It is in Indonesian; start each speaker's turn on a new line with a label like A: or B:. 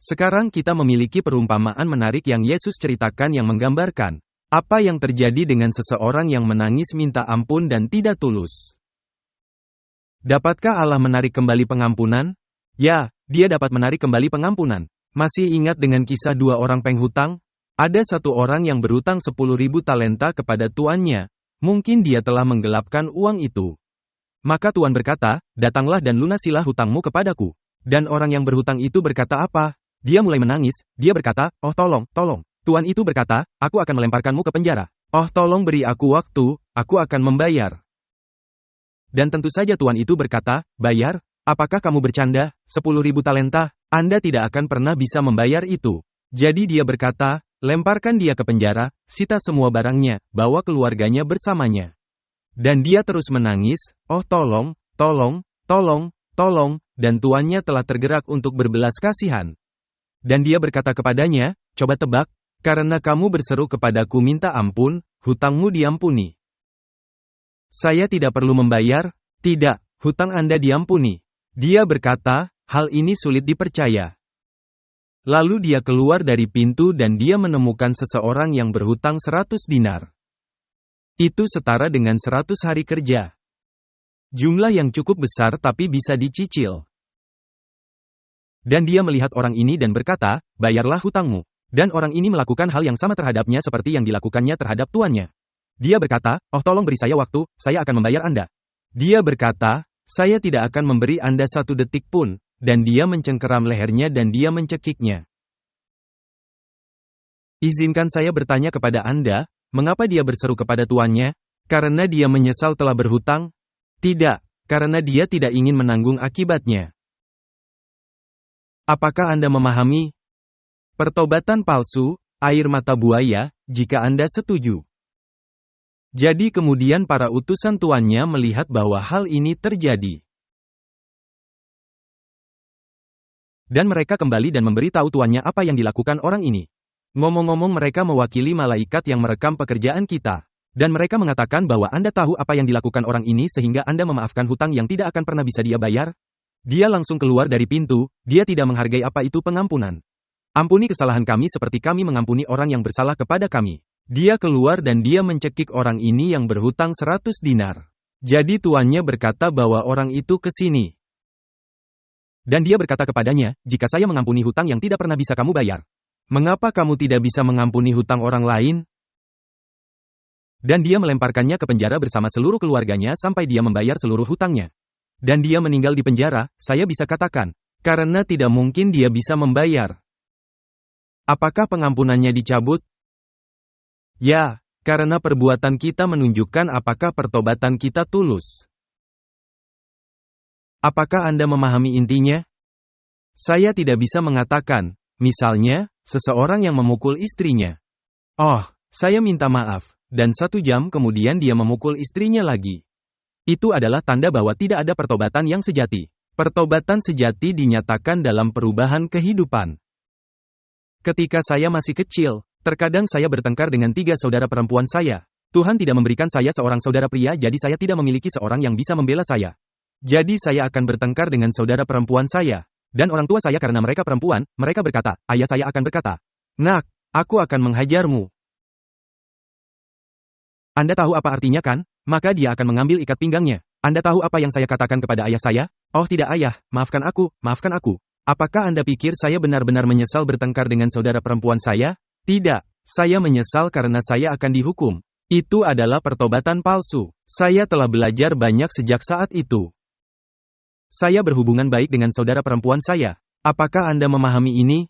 A: Sekarang kita memiliki perumpamaan menarik yang Yesus ceritakan yang menggambarkan apa yang terjadi dengan seseorang yang menangis minta ampun dan tidak tulus. Dapatkah Allah menarik kembali pengampunan? Ya, Dia dapat menarik kembali pengampunan. Masih ingat dengan kisah dua orang penghutang? Ada satu orang yang berhutang 10.000 talenta kepada tuannya. Mungkin dia telah menggelapkan uang itu. Maka Tuan berkata, datanglah dan lunasilah hutangmu kepadaku. Dan orang yang berhutang itu berkata apa? Dia mulai menangis, dia berkata, oh tolong, tolong. Tuan itu berkata, aku akan melemparkanmu ke penjara. Oh tolong beri aku waktu, aku akan membayar. Dan tentu saja Tuan itu berkata, bayar? Apakah kamu bercanda? 10.000 talenta, Anda tidak akan pernah bisa membayar itu. Jadi dia berkata, lemparkan dia ke penjara, sita semua barangnya, bawa keluarganya bersamanya. Dan dia terus menangis, oh tolong, tolong, tolong, tolong, dan tuannya telah tergerak untuk berbelas kasihan. Dan dia berkata kepadanya, coba tebak, karena kamu berseru kepadaku minta ampun, hutangmu diampuni. Saya tidak perlu membayar? Tidak, hutang Anda diampuni. Dia berkata, hal ini sulit dipercaya. Lalu dia keluar dari pintu dan dia menemukan seseorang yang berhutang 100 dinar. Itu setara dengan 100 hari kerja. Jumlah yang cukup besar tapi bisa dicicil. Dan dia melihat orang ini dan berkata, bayarlah hutangmu. Dan orang ini melakukan hal yang sama terhadapnya seperti yang dilakukannya terhadap tuannya. Dia berkata, oh tolong beri saya waktu, saya akan membayar Anda. Dia berkata, saya tidak akan memberi Anda 1 detik pun. Dan dia mencengkeram lehernya dan dia mencekiknya. Izinkan saya bertanya kepada Anda, mengapa dia berseru kepada tuannya? Karena dia menyesal telah berhutang? Tidak, karena dia tidak ingin menanggung akibatnya. Apakah Anda memahami? Pertobatan palsu, air mata buaya, jika Anda setuju. Jadi kemudian para utusan tuannya melihat bahwa hal ini terjadi. Dan mereka kembali dan memberitahu tuannya apa yang dilakukan orang ini. Ngomong-ngomong mereka mewakili malaikat yang merekam pekerjaan kita. Dan mereka mengatakan bahwa Anda tahu apa yang dilakukan orang ini sehingga Anda memaafkan hutang yang tidak akan pernah bisa dia bayar? Dia langsung keluar dari pintu, dia tidak menghargai apa itu pengampunan. Ampuni kesalahan kami seperti kami mengampuni orang yang bersalah kepada kami. Dia keluar dan dia mencekik orang ini yang berhutang 100 dinar. Jadi tuannya berkata bahwa orang itu ke sini. Dan dia berkata kepadanya, jika saya mengampuni hutang yang tidak pernah bisa kamu bayar, mengapa kamu tidak bisa mengampuni hutang orang lain? Dan dia melemparkannya ke penjara bersama seluruh keluarganya sampai dia membayar seluruh hutangnya. Dan dia meninggal di penjara, saya bisa katakan, karena tidak mungkin dia bisa membayar. Apakah pengampunannya dicabut? Ya, karena perbuatan kita menunjukkan apakah pertobatan kita tulus. Apakah Anda memahami intinya? Saya tidak bisa mengatakan, misalnya, seseorang yang memukul istrinya. Oh, saya minta maaf, dan 1 jam kemudian dia memukul istrinya lagi. Itu adalah tanda bahwa tidak ada pertobatan yang sejati. Pertobatan sejati dinyatakan dalam perubahan kehidupan. Ketika saya masih kecil, terkadang saya bertengkar dengan 3 saudara perempuan saya. Tuhan tidak memberikan saya seorang saudara pria, jadi saya tidak memiliki seorang yang bisa membela saya. Jadi saya akan bertengkar dengan saudara perempuan saya. Dan orang tua saya karena mereka perempuan, mereka berkata, ayah saya akan berkata, nak, aku akan menghajarmu. Anda tahu apa artinya kan? Maka dia akan mengambil ikat pinggangnya. Anda tahu apa yang saya katakan kepada ayah saya? Oh tidak ayah, maafkan aku, maafkan aku. Apakah Anda pikir saya benar-benar menyesal bertengkar dengan saudara perempuan saya? Tidak, saya menyesal karena saya akan dihukum. Itu adalah pertobatan palsu. Saya telah belajar banyak sejak saat itu. Saya berhubungan baik dengan saudara perempuan saya. Apakah Anda memahami ini?